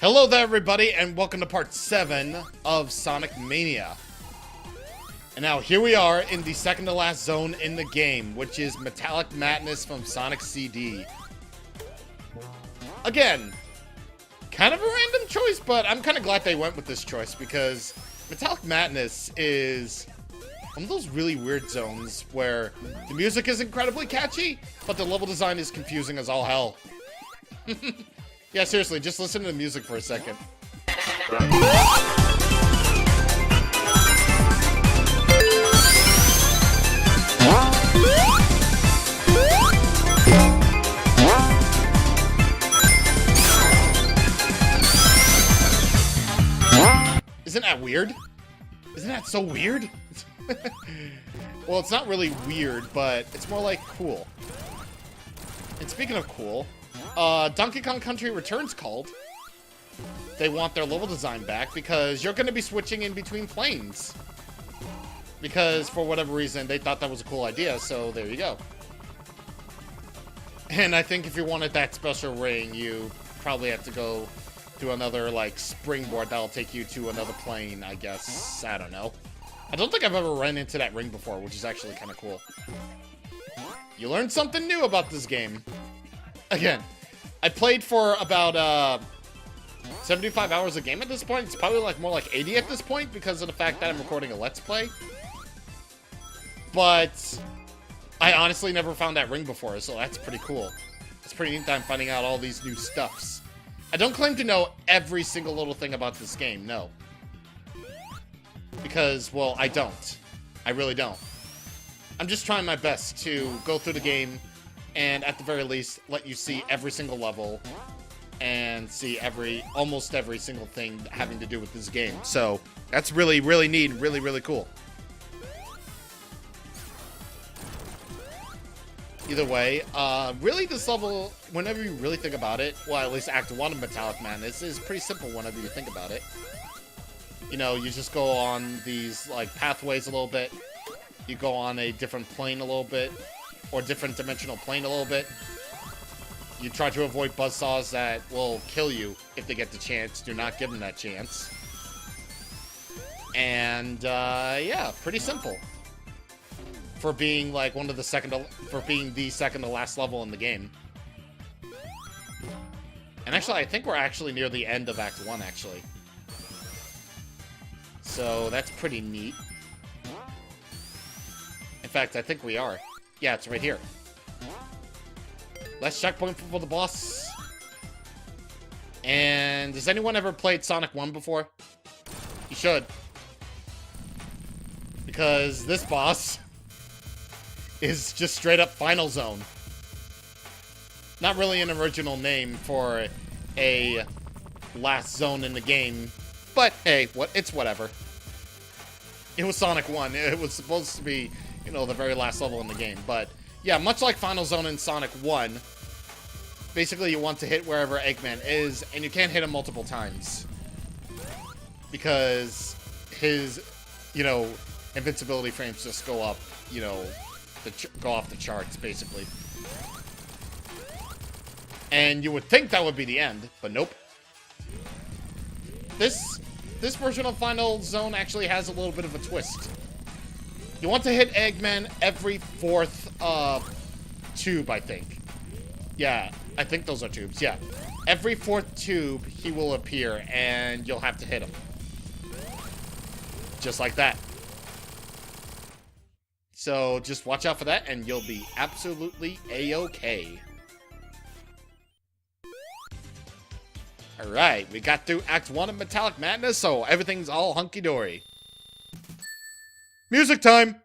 Hello there, everybody, and welcome to part 7 of Sonic Mania. And now, here we are in the second to last zone in the game, which is Metallic Madness from Sonic CD. Again, kind of a random choice, but I'm kind of glad they went with this choice, because Metallic Madness is one of those really weird zones where the music is incredibly catchy, but the level design is confusing as all hell. Yeah, seriously, just listen to the music for a second. Isn't that weird? Isn't that so weird? Well, it's not really weird, but it's more like cool. And speaking of cool, Donkey Kong Country Returns called. They want their level design back because you're going to be switching in between planes. Because for whatever reason, they thought that was a cool idea, so there you go. And I think if you wanted that special ring, you probably have to go do another, like, springboard that'll take you to another plane, I guess. I don't know. I don't think I've ever run into that ring before, which is actually kind of cool. You learned something new about this game. Again, I played for about 75 hours a game at this point. It's probably like more like 80 at this point because of the fact that I'm recording a Let's Play. But I honestly never found that ring before, so that's pretty cool. It's pretty neat that I'm finding out all these new stuffs. I don't claim to know every single little thing about this game, no. Because, well, I don't. I really don't. I'm just trying my best to go through the game and at the very least let you see every single level and see almost every single thing having to do with this game. So that's really, really neat and really, really cool. Either way, really this level, whenever you really think about it, well, at least Act 1 of Metallic Madness is pretty simple whenever you think about it. You know, you just go on these, like, pathways a little bit. You go on a different plane a little bit, or different dimensional plane a little bit. You try to avoid buzzsaws that will kill you if they get the chance. Do not give them that chance. And, yeah, pretty simple. For being, like, the second to last level in the game. And actually, I think we're actually near the end of Act 1, actually. So, that's pretty neat. In fact, I think we are. Yeah, it's right here. Last checkpoint for the boss. And has anyone ever played Sonic 1 before? You should. Because this boss is just straight up Final Zone. Not really an original name for a last zone in the game. But hey, it's whatever. It was Sonic 1. It was supposed to be, you know, the very last level in the game. But yeah, much like Final Zone in Sonic 1, basically you want to hit wherever Eggman is, and you can't hit him multiple times. Because his, you know, invincibility frames just go up, you know, go off the charts, basically. And you would think that would be the end, but nope. This version of Final Zone actually has a little bit of a twist. You want to hit Eggman every fourth tube, I think. Yeah, I think those are tubes, yeah. Every fourth tube, he will appear, and you'll have to hit him. Just like that. So, just watch out for that, and you'll be absolutely A-okay. Alright, we got through Act 1 of Metallic Madness, so everything's all hunky-dory. Music time!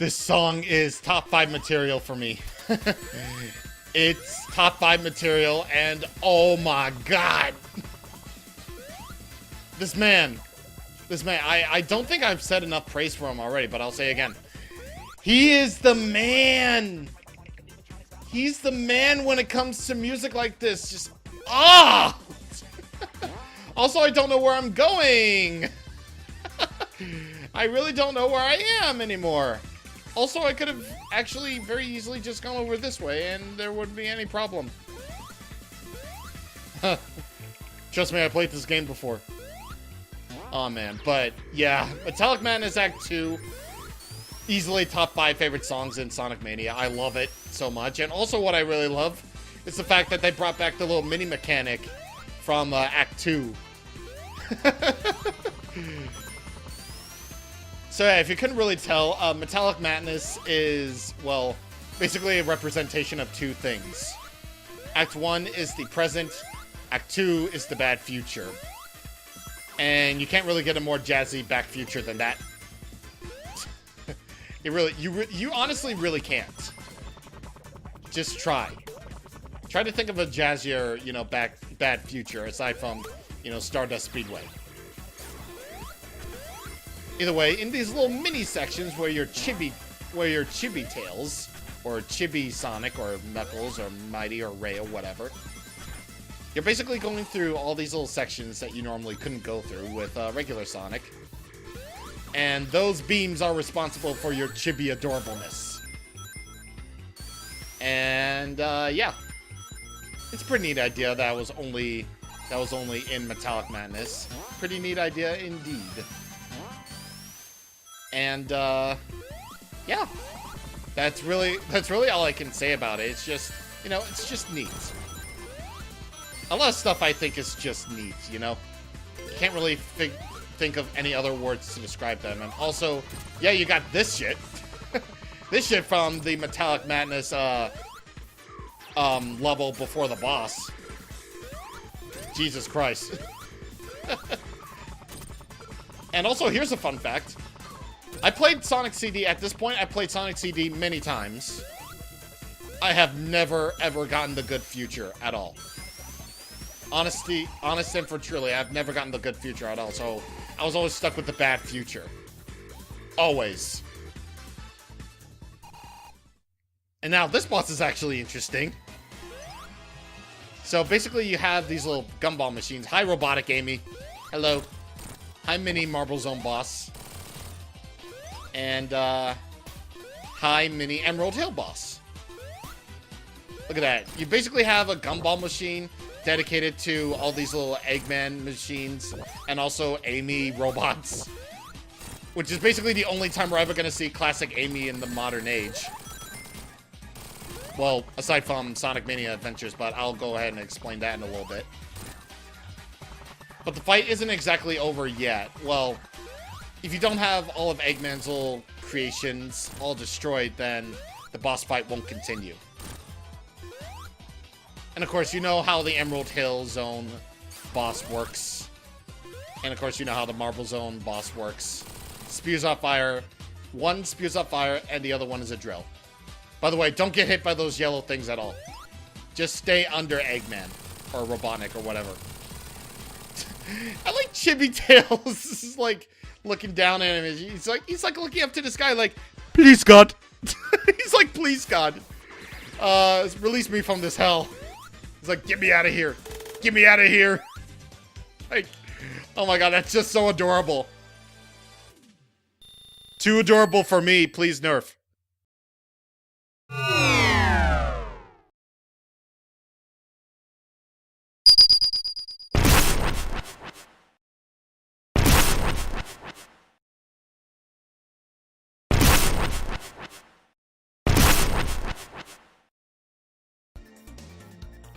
This song is top 5 material for me. It's top 5 material, and oh my god. This man, I don't think I've said enough praise for him already, but I'll say again. He is the man. He's the man when it comes to music like this. Just, ah! Also, I don't know where I'm going. I really don't know where I am anymore. Also, I could have actually very easily just gone over this way and there wouldn't be any problem. Trust me, I played this game before. Oh man, but yeah, Metallic Madness Act 2, easily top 5 favorite songs in Sonic Mania. I love it so much. And also what I really love is the fact that they brought back the little mini mechanic from Act 2. So yeah, if you couldn't really tell, Metallic Madness is, well, basically a representation of 2 things. Act 1 is the present, Act 2 is the bad future. And you can't really get a more jazzy back future than that. You honestly really can't. Just try. Try to think of a jazzier, you know, bad future aside from, you know, Stardust Speedway. Either way, in these little mini sections where you're Chibi Tails, or Chibi Sonic, or Knuckles, or Mighty, or Ray, or whatever, you're basically going through all these little sections that you normally couldn't go through with regular Sonic. And those beams are responsible for your chibi adorableness. And yeah, it's a pretty neat idea that was only in Metallic Madness. Pretty neat idea indeed. And yeah, that's really all I can say about it. It's just, you know, it's just neat. A lot of stuff I think is just neat, you know? You can't really think of any other words to describe them. And also, yeah, you got this shit. This shit from the Metallic Madness level before the boss. Jesus Christ. And also, here's a fun fact. I played Sonic CD, at this point, I played Sonic CD many times. I have never, ever gotten the good future at all. Honest and for truly, I've never gotten the good future at all, so I was always stuck with the bad future. Always. And now this boss is actually interesting. So basically you have these little gumball machines. Hi, Robotic Amy. Hello. Hi, Mini Marble Zone boss. And, hi, Mini Emerald Hill boss. Look at that. You basically have a gumball machine dedicated to all these little Eggman machines and also Amy robots, which is basically the only time we're ever going to see classic Amy in the modern age. Well, aside from Sonic Mania Adventures, but I'll go ahead and explain that in a little bit. But the fight isn't exactly over yet. Well, if you don't have all of Eggman's little creations all destroyed, then the boss fight won't continue. And of course, you know how the Emerald Hill Zone boss works. And of course, you know how the Marble Zone boss works. Spews off fire. One spews off fire, and the other one is a drill. By the way, don't get hit by those yellow things at all. Just stay under Eggman. Or Robotnik, or whatever. I like Chibi Tails. This is like looking down at him. He's like looking up to the sky like, please God. He's like, please God. Release me from this hell. He's like, get me out of here. Get me out of here. Like, oh my god, that's just so adorable. Too adorable for me. Please nerf.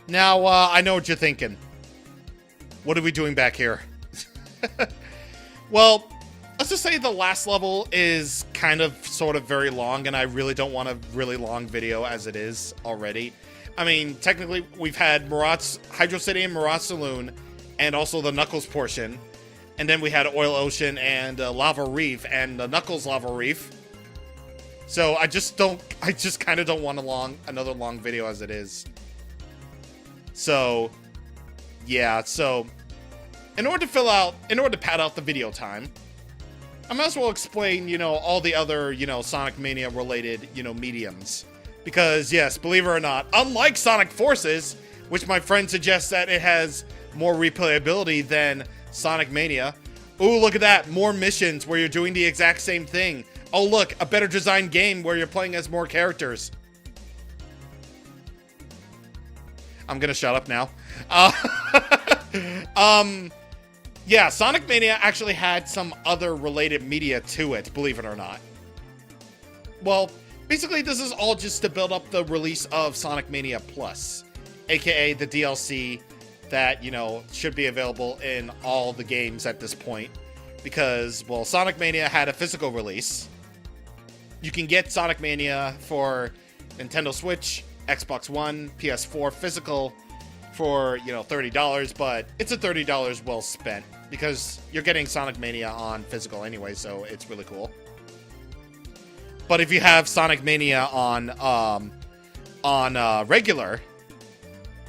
Now, I know what you're thinking. What are we doing back here? Well, let's just say the last level is kind of, sort of very long, and I really don't want a really long video as it is already. I mean, technically, we've had Marat's Hydro City and Marat's Saloon, and also the Knuckles portion. And then we had Oil Ocean and Lava Reef, and the Knuckles Lava Reef. So I just kind of don't want another long video as it is. So, yeah, so in order to pad out the video time, I might as well explain, all the other, Sonic Mania related, mediums. Because, yes, believe it or not, unlike Sonic Forces, which my friend suggests that it has more replayability than Sonic Mania. Ooh, look at that. More missions where you're doing the exact same thing. Oh, look, a better designed game where you're playing as more characters. I'm gonna shut up now. Yeah, Sonic Mania actually had some other related media to it, believe it or not. Well, basically this is all just to build up the release of Sonic Mania Plus, aka the DLC that, should be available in all the games at this point. Because, well, Sonic Mania had a physical release. You can get Sonic Mania for Nintendo Switch, Xbox One, PS4 physical for, $30, but it's a $30 well spent because you're getting Sonic Mania on physical anyway, so it's really cool. But if you have Sonic Mania on regular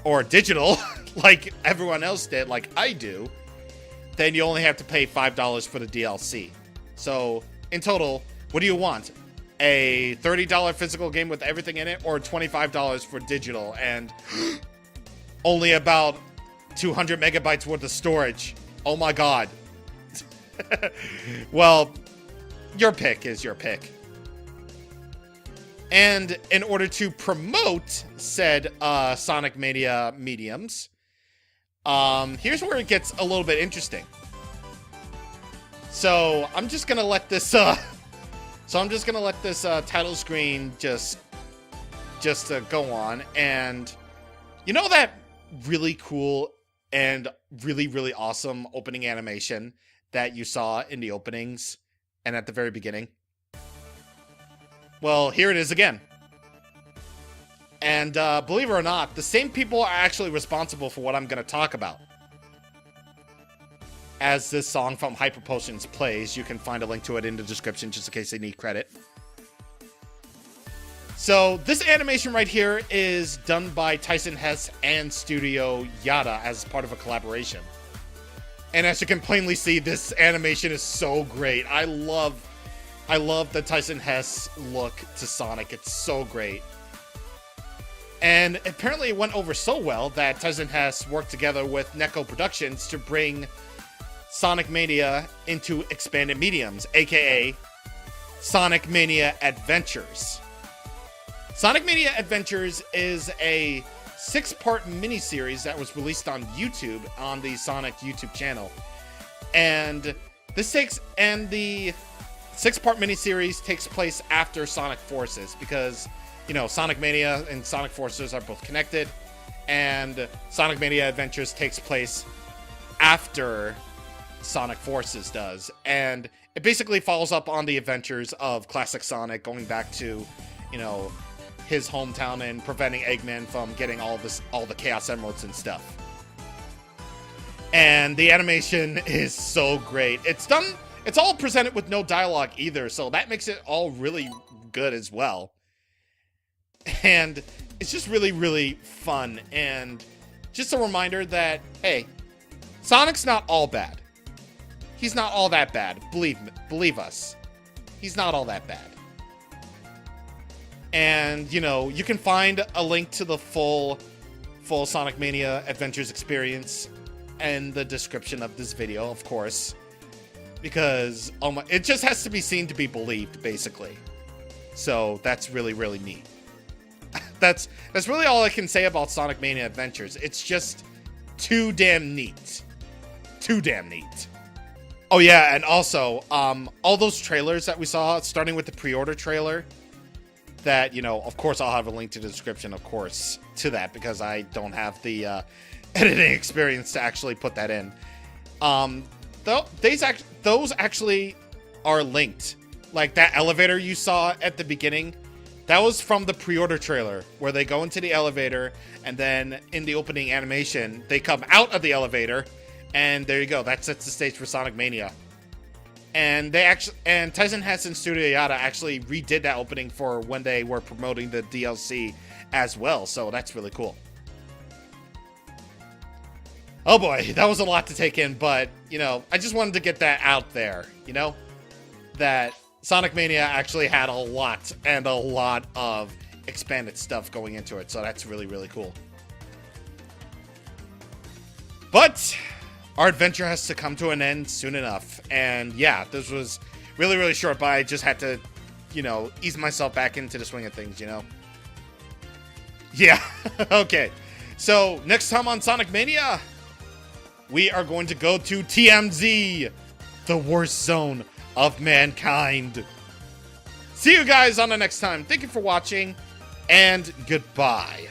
or digital, like everyone else did, like I do, then you only have to pay $5 for the DLC. So, in total, what do you want? A $30 physical game with everything in it, or $25 for digital and only about 200 megabytes worth of storage? Oh my god. Well, your pick is your pick. And in order to promote said Sonic Mania mediums, here's where it gets a little bit interesting. So I'm just gonna let this title screen just go on, and that really cool and really, really awesome opening animation that you saw in the openings and at the very beginning. Well, here it is again. And believe it or not, the same people are actually responsible for what I'm going to talk about. As this song from Hyper Potions plays, you can find a link to it in the description just in case they need credit. So this animation right here is done by Tyson Hesse and Studio Yada as part of a collaboration. And as you can plainly see, this animation is so great. I love the Tyson Hesse look to Sonic. It's so great. And apparently it went over so well that Tyson Hesse worked together with Neko Productions to bring Sonic Mania into expanded mediums, aka Sonic Mania Adventures. Sonic Mania Adventures is a 6-part miniseries that was released on YouTube, on the Sonic YouTube channel. And the 6-part miniseries takes place after Sonic Forces because, Sonic Mania and Sonic Forces are both connected, and Sonic Mania Adventures takes place after Sonic Forces does. And it basically follows up on the adventures of classic Sonic, going back to, his hometown and preventing Eggman from getting all the Chaos Emeralds and stuff. And the animation is so great. It's all presented with no dialogue either, so that makes it all really good as well. And it's just really, really fun, and just a reminder that, hey, Sonic's not all bad. He's not all that bad. Believe us. He's not all that bad. And, you can find a link to the full Sonic Mania Adventures experience in the description of this video, of course. Because it just has to be seen to be believed, basically. So that's really, really neat. That's really all I can say about Sonic Mania Adventures. It's just too damn neat. Too damn neat. Oh yeah, and also, all those trailers that we saw, starting with the pre-order trailer, that, of course I'll have a link to the description, of course, to that, because I don't have the editing experience to actually put that in. Those actually are linked. Like that elevator you saw at the beginning, that was from the pre-order trailer, where they go into the elevator, and then in the opening animation, they come out of the elevator, and there you go. That sets the stage for Sonic Mania. And Tyson Hesse and Studio Yada actually redid that opening for when they were promoting the DLC as well, so that's really cool. Oh boy, that was a lot to take in, but, you know, I just wanted to get that out there, you know? That Sonic Mania actually had a lot of expanded stuff going into it, so that's really, really cool. But our adventure has to come to an end soon enough, and yeah, this was really, really short, but I just had to, you know, ease myself back into the swing of things, you know? Yeah, okay. So, next time on Sonic Mania, we are going to go to TMZ, the worst zone of mankind. See you guys on the next time. Thank you for watching, and goodbye.